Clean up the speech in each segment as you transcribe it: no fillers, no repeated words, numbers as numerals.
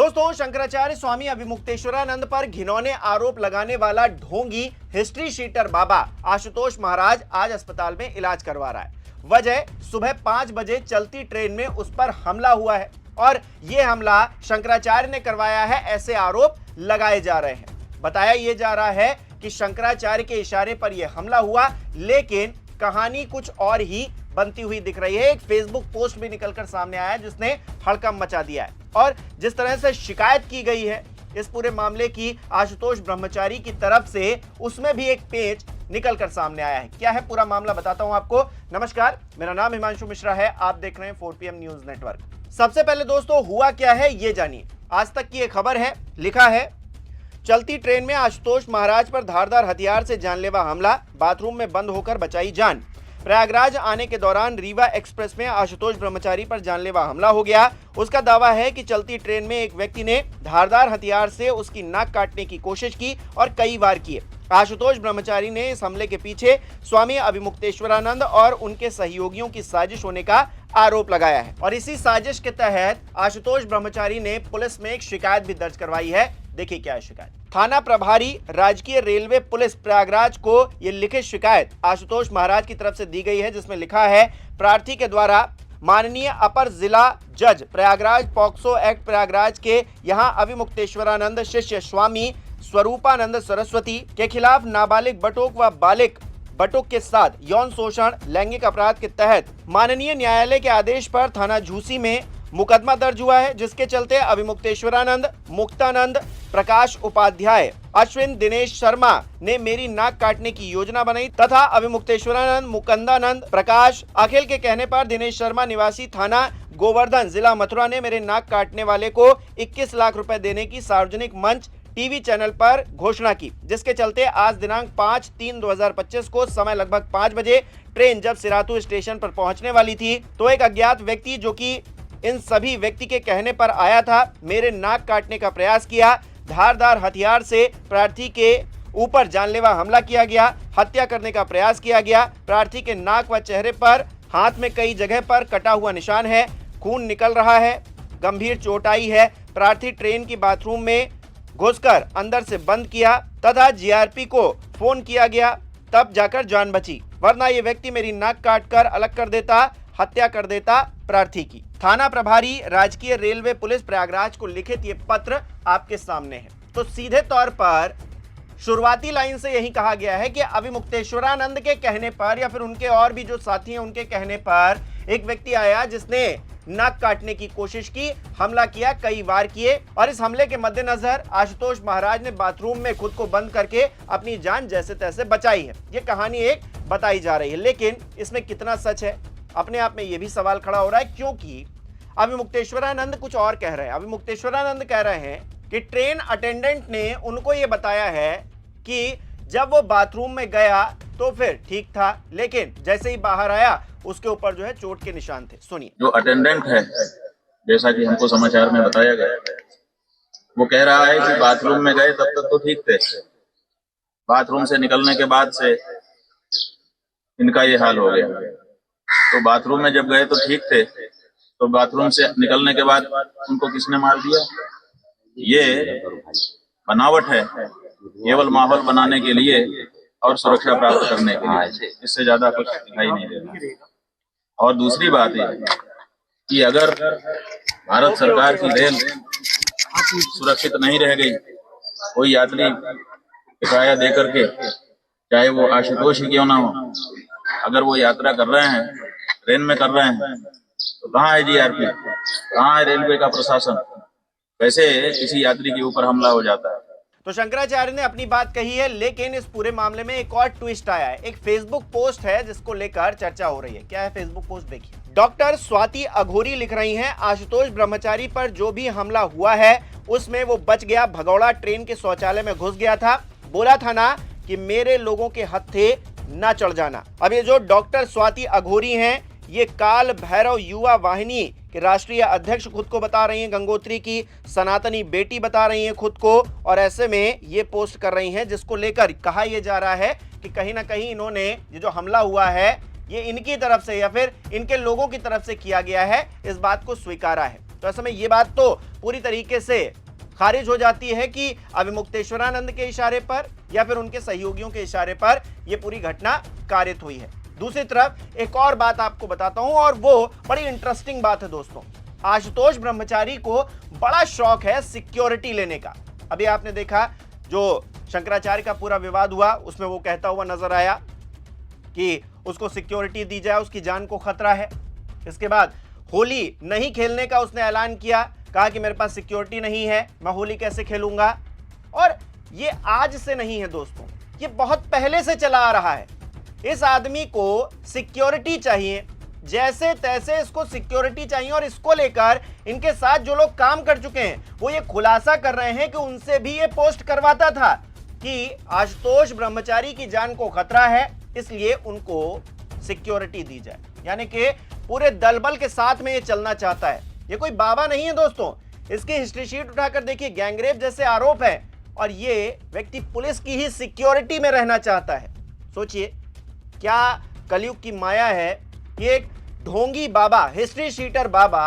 दोस्तों, शंकराचार्य स्वामी अभिमुक्तेश्वरानंद पर घिनौने आरोप लगाने वाला ढोंगी हिस्ट्री शीटर बाबा आशुतोष महाराज आज अस्पताल में इलाज करवा रहा है। वजह, सुबह 5 बजे चलती ट्रेन में उस पर हमला हुआ है और यह हमला शंकराचार्य ने करवाया है, ऐसे आरोप लगाए जा रहे हैं। बताया यह जा रहा है कि शंकराचार्य के इशारे पर यह हमला हुआ, लेकिन कहानी कुछ और ही बनती हुई दिख रही है। एक फेसबुक पोस्ट भी निकलकर सामने आया जिसने हड़कंप मचा दिया है और जिस तरह से शिकायत की गई है इस पूरे मामले की आशुतोष ब्रह्मचारी की तरफ से, उसमें भी एक पेज निकलकर सामने आया है। क्या है पूरा मामला, बताता हूं आपको। नमस्कार, मेरा नाम हिमांशु मिश्रा है, आप देख रहे हैं 4PM न्यूज नेटवर्क। सबसे पहले दोस्तों, हुआ क्या है ये जानिए। आज तक की एक खबर है, लिखा है चलती ट्रेन में आशुतोष महाराज पर धारदार हथियार से जानलेवा हमला, बाथरूम में बंद होकर बचाई जान। प्रयागराज आने के दौरान रीवा एक्सप्रेस में आशुतोष ब्रह्मचारी पर जानलेवा हमला हो गया। उसका दावा है कि चलती ट्रेन में एक व्यक्ति ने धारदार हथियार से उसकी नाक काटने की कोशिश की और कई बार किए। आशुतोष ब्रह्मचारी ने इस हमले के पीछे स्वामी अभिमुक्तेश्वरानंद और उनके सहयोगियों की साजिश होने का आरोप लगाया है और इसी साजिश के तहत आशुतोष ब्रह्मचारी ने पुलिस में एक शिकायत भी दर्ज करवाई है। देखिए क्या है शिकायत। थाना प्रभारी राजकीय रेलवे पुलिस प्रयागराज को ये लिखित शिकायत आशुतोष महाराज की तरफ से दी गई है, जिसमें लिखा है प्रार्थी के द्वारा माननीय अपर जिला जज प्रयागराज पॉक्सो एक्ट प्रयागराज के यहां अभिमुक्तेश्वरानंद शिष्य स्वामी स्वरूपानंद सरस्वती के खिलाफ नाबालिग बटोक व बालिक बटुक के साथ यौन शोषण लैंगिक अपराध के तहत माननीय न्यायालय के आदेश पर थाना झूसी में मुकदमा दर्ज हुआ है, जिसके चलते अभिमुक्तेश्वरानंद, मुक्तानंद, प्रकाश उपाध्याय, अश्विन दिनेश शर्मा ने मेरी नाक काटने की योजना बनाई तथा अभिमुक्तेश्वरानंद, मुकुंदानंद, प्रकाश, अखिल के कहने पर दिनेश शर्मा निवासी थाना गोवर्धन जिला मथुरा ने मेरे नाक काटने वाले को 21 लाख रुपए देने की सार्वजनिक मंच टीवी चैनल पर घोषणा की, जिसके चलते आज दिनांक 5/3/2025 को समय लगभग 5 बजे ट्रेन जब सिराथू स्टेशन पर पहुंचने वाली थी तो एक अज्ञात व्यक्ति जो कि इन सभी व्यक्ति के कहने पर आया था, मेरे नाक काटने का प्रयास किया। धारदार हथियार से प्रार्थी के ऊपर जानलेवा हमला किया गया, हत्या करने का प्रयास किया गया। प्रार्थी के नाक व चेहरे पर, हाथ में कई जगह पर कटा हुआ निशान है, खून निकल रहा है, गंभीर चोट आई है। प्रार्थी ट्रेन की बाथरूम में घुसकर अंदर से बंद किया तथा जीआरपी को फोन किया गया, तब जाकर जान बची, वरना ये व्यक्ति मेरी नाक काटकर अलग कर देता, हत्या कर देता प्रार्थी की। थाना प्रभारी राजकीय रेलवे पुलिस प्रयागराज को लिखित ये पत्र आपके सामने है। तो सीधे तौर पर शुरुआती लाइन से यही कहा गया है कि अभिमुक्तेश्वरानंद के कहने पर या फिर उनके और भी जो साथी हैं उनके कहने पर एक व्यक्ति आया जिसने नाक काटने की कोशिश की, हमला किया, कई बार किए और इस हमले के मद्देनजर आशुतोष महाराज ने बाथरूम में खुद को बंद करके अपनी जान जैसे तैसे बचाई है। ये कहानी एक बताई जा रही है, लेकिन इसमें कितना सच है अपने आप में यह भी सवाल खड़ा हो रहा है, क्योंकि अभिमुक्तेश्वरानंद कुछ और कह रहे हैं। अभिमुक्तेश्वरानंद कह रहे हैं कि ट्रेन अटेंडेंट ने उनको यह बताया है कि जब वो बाथरूम में गया तो फिर ठीक था, लेकिन जैसे ही बाहर आया उसके ऊपर जो है चोट के निशान थे। सुनिए। जो अटेंडेंट है, जैसा कि हमको समाचार में बताया गया, वो कह रहा है कि बाथरूम में गए तब तक तो ठीक थे, बाथरूम से निकलने के बाद से इनका ये हाल हो गया। तो बाथरूम में जब गए तो ठीक थे, तो बाथरूम से निकलने के बाद उनको किसने मार दिया? ये बनावट है, केवल माहौल बनाने के लिए और सुरक्षा प्राप्त करने के लिए, इससे ज्यादा कुछ दिखाई नहीं देता। और दूसरी बात है कि अगर भारत सरकार की रेल सुरक्षित नहीं रह गई, कोई यात्री किराया दे करके, चाहे वो आशुतोष ही क्यों ना हो, अगर वो यात्रा कर रहे हैं, ट्रेन में कर रहे हैं, तो कहाँ है जीआरपी, कहाँ है रेलवे का प्रशासन? वैसे किसी यात्री के ऊपर हमला हो जाता है। तो शंकराचार्य ने अपनी बात कही है, लेकिन इस पूरे मामले में एक और ट्विस्ट आया है। एक फेसबुक पोस्ट है जिसको लेकर चर्चा हो रही है। क्या है फेसबुक पोस्ट, देखिए। डॉक्टर स्वाति अघोरी लिख रही हैं, आशुतोष ब्रह्मचारी पर जो भी हमला हुआ है उसमें वो बच गया। भगौड़ा ट्रेन के शौचालय में घुस गया था, बोला था ना कि मेरे लोगों के हत्थे ना चढ़ जाना। अब ये जो डॉक्टर स्वाति अघोरी हैं, ये काल भैरव युवा वाहिनी के राष्ट्रीय अध्यक्ष खुद को बता रही हैं, गंगोत्री की सनातनी बेटी बता रही हैं खुद को, और ऐसे में ये पोस्ट कर रही हैं जिसको लेकर कहा यह जा रहा है कि कहीं ना कहीं इन्होंने ये जो हमला हुआ है ये इनकी तरफ से या फिर इनके लोगों की तरफ से किया गया है, इस बात को स्वीकारा है। तो ऐसे में ये बात तो पूरी तरीके से खारिज हो जाती है कि अभिमुक्तेश्वरानंद के इशारे पर या फिर उनके सहयोगियों के इशारे पर यह पूरी घटना कारित हुई है। दूसरी तरफ एक और बात आपको बताता हूं और वो बड़ी इंटरेस्टिंग बात है दोस्तों। आशुतोष ब्रह्मचारी को बड़ा शौक है सिक्योरिटी लेने का। अभी आपने देखा जो शंकराचार्य का पूरा विवाद हुआ उसमें वो कहता हुआ नजर आया कि उसको सिक्योरिटी दी जाए, उसकी जान को खतरा है। इसके बाद होली नहीं खेलने का उसने ऐलान किया, कहा कि मेरे पास सिक्योरिटी नहीं है, मैं होली कैसे खेलूंगा। और ये आज से नहीं है दोस्तों, ये बहुत पहले से चला आ रहा है। इस आदमी को सिक्योरिटी चाहिए, जैसे तैसे इसको सिक्योरिटी चाहिए और इसको लेकर इनके साथ जो लोग काम कर चुके हैं वो ये खुलासा कर रहे हैं कि उनसे भी ये पोस्ट करवाता था कि आशुतोष ब्रह्मचारी की जान को खतरा है, इसलिए उनको सिक्योरिटी दी जाए। यानी कि पूरे दलबल के साथ में ये चलना चाहता है। ये कोई बाबा नहीं है दोस्तों, इसकी हिस्ट्री शीट उठाकर देखिए, गैंगरेप जैसे आरोप है और ये व्यक्ति पुलिस की ही सिक्योरिटी में रहना चाहता है। सोचिए क्या कलयुग की माया है। ये एक ढोंगी बाबा, हिस्ट्री शीटर बाबा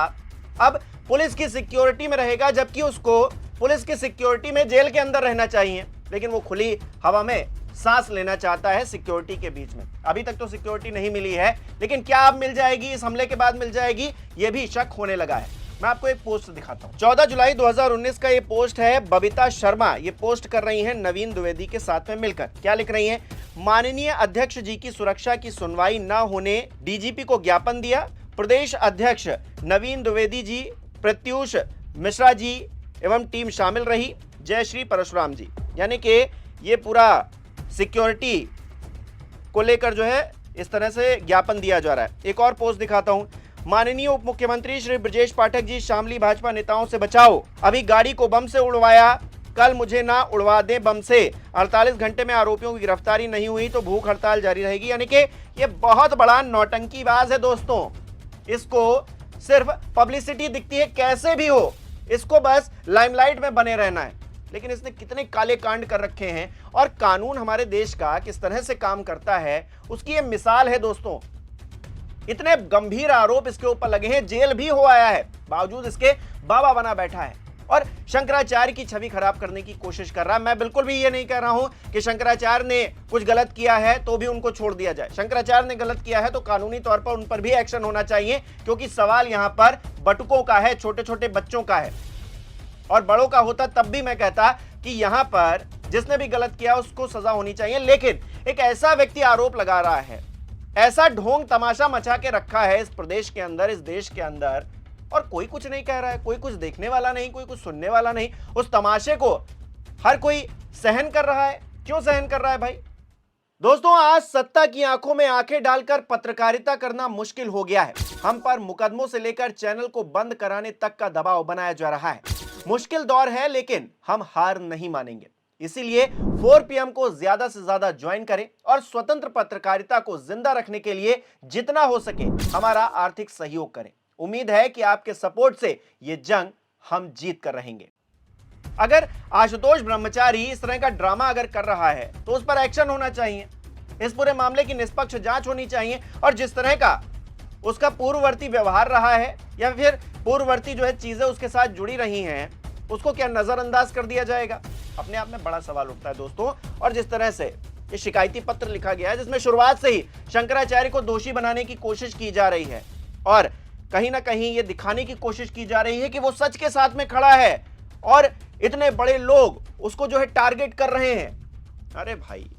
अब पुलिस की सिक्योरिटी में रहेगा, जबकि उसको पुलिस की सिक्योरिटी में जेल के अंदर रहना चाहिए, लेकिन वो खुली हवा में सांस लेना चाहता है सिक्योरिटी के बीच में। अभी तक तो सिक्योरिटी नहीं मिली है, लेकिन क्या अब मिल जाएगी, इस हमले के बाद मिल जाएगी, ये भी शक होने लगा है। मैं आपको एक पोस्ट दिखाता हूं। 14 जुलाई 2019 का ये पोस्ट है। बबीता शर्मा ये पोस्ट कर रही हैं नवीन द्विवेदी के साथ में मिलकर। क्या लिख रही हैं? माननीय अध्यक्ष जी की सुरक्षा की सुनवाई न होने डीजीपी को ज्ञापन दिया। प्रदेश अध्यक्ष नवीन द्विवेदी जी, प्रत्यूष मिश्रा जी एवं टीम शामिल रही। जय श्री परशुराम जी। यानी कि ये पूरा सिक्योरिटी को लेकर जो है इस तरह से ज्ञापन दिया जा रहा है। एक और पोस्ट दिखाता हूं। माननीय उप मुख्यमंत्री श्री ब्रजेश पाठक जी, शामली भाजपा नेताओं से बचाओ, अभी गाड़ी को बम से उड़वाया, कल मुझे ना उड़वा दे बम से। 48 घंटे में आरोपियों की गिरफ्तारी नहीं हुई तो भूख हड़ताल जारी रहेगी। यानी कि ये बहुत बड़ा नौटंकीबाज है दोस्तों। इसको सिर्फ पब्लिसिटी दिखती है, कैसे भी हो इसको बस लाइमलाइट में बने रहना है। लेकिन इसने कितने काले कांड कर रखे हैं और कानून हमारे देश का किस तरह से काम करता है उसकी ये मिसाल है दोस्तों। इतने गंभीर आरोप इसके ऊपर लगे हैं, जेल भी हो आया है, बावजूद इसके बाबा बना बैठा है और शंकराचार्य की छवि खराब करने की कोशिश कर रहा है। मैं बिल्कुल भी ये नहीं कह रहा हूं कि शंकराचार्य ने कुछ गलत किया है तो भी उनको छोड़ दिया जाए। शंकराचार्य ने गलत किया है तो कानूनी तौर पर उन पर भी एक्शन होना चाहिए, क्योंकि सवाल यहां पर बटुकों का है, छोटे छोटे बच्चों का है। और बड़ों का होता तब भी मैं कहता कि यहां पर जिसने भी गलत किया उसको सजा होनी चाहिए। लेकिन एक ऐसा व्यक्ति आरोप लगा रहा है, ऐसा ढोंग तमाशा मचा के रखा है इस प्रदेश के अंदर, इस देश के अंदर, और कोई कुछ नहीं कह रहा है, कोई कुछ देखने वाला नहीं, कोई कुछ सुनने वाला नहीं। उस तमाशे को हर कोई सहन कर रहा है। क्यों सहन कर रहा है भाई? दोस्तों, आज सत्ता की आंखों में आंखें डालकर पत्रकारिता करना मुश्किल हो गया है। हम पर मुकदमों से लेकर चैनल को बंद कराने तक का दबाव बनाया जा रहा है। मुश्किल दौर है, लेकिन हम हार नहीं मानेंगे। इसीलिए 4 PM को ज्यादा से ज्यादा ज्वाइन करें और स्वतंत्र पत्रकारिता को जिंदा रखने के लिए जितना हो सके हमारा आर्थिक सहयोग करें। उम्मीद है कि आपके सपोर्ट से ये जंग हम जीत कर रहेंगे। अगर आशुतोष ब्रह्मचारी इस तरह का ड्रामा अगर कर रहा है तो उस पर एक्शन होना चाहिए। इस पूरे मामले की निष्पक्ष जांच होनी चाहिए और जिस तरह का उसका पूर्ववर्ती व्यवहार रहा है या फिर पूर्ववर्ती जो है चीजें उसके साथ जुड़ी रही हैं, उसको क्या नजरअंदाज कर दिया जाएगा? अपने आप में बड़ा सवाल उठता है दोस्तों। और जिस तरह से ये शिकायती पत्र लिखा गया है, जिसमें शुरुआत से ही शंकराचार्य को दोषी बनाने की कोशिश की जा रही है और कहीं ना कहीं ये दिखाने की कोशिश की जा रही है कि वो सच के साथ में खड़ा है और इतने बड़े लोग उसको जो है टारगेट कर रहे हैं। अरे भाई,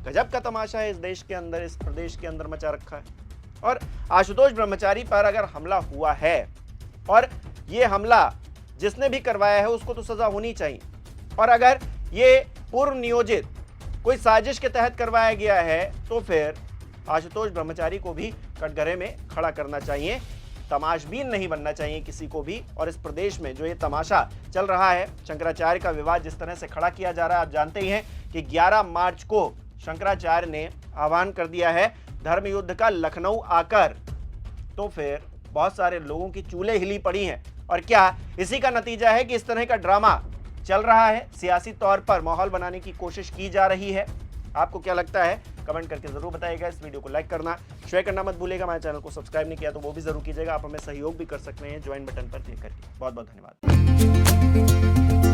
गजब का तमाशा है इस देश के अंदर, इस प्रदेश के अंदर मचा रखा है। और आशुतोष ब्रह्मचारी पर अगर हमला हुआ है और ये हमला जिसने भी करवाया है उसको तो सजा होनी चाहिए, और अगर ये पूर्व नियोजित कोई साजिश के तहत करवाया गया है तो फिर आशुतोष ब्रह्मचारी को भी कटघरे में खड़ा करना चाहिए। तमाशबीन नहीं बनना चाहिए किसी को भी। और इस प्रदेश में जो ये तमाशा चल रहा है, शंकराचार्य का विवाद जिस तरह से खड़ा किया जा रहा है, आप जानते ही हैं कि 11 मार्च को शंकराचार्य ने आह्वान कर दिया है धर्म युद्ध का लखनऊ आकर। तो फिर बहुत सारे लोगों की चूल्हे हिली पड़ी हैं और क्या इसी का नतीजा है कि इस तरह का ड्रामा चल रहा है, सियासी तौर पर माहौल बनाने की कोशिश की जा रही है? आपको क्या लगता है? कमेंट करके जरूर बताइएगा। इस वीडियो को लाइक करना, शेयर करना मत भूलिएगा। हमारे चैनल को सब्सक्राइब नहीं किया तो वो भी जरूर कीजिएगा। आप हमें सहयोग भी कर सकते हैं ज्वाइन बटन पर क्लिक करके। बहुत बहुत धन्यवाद।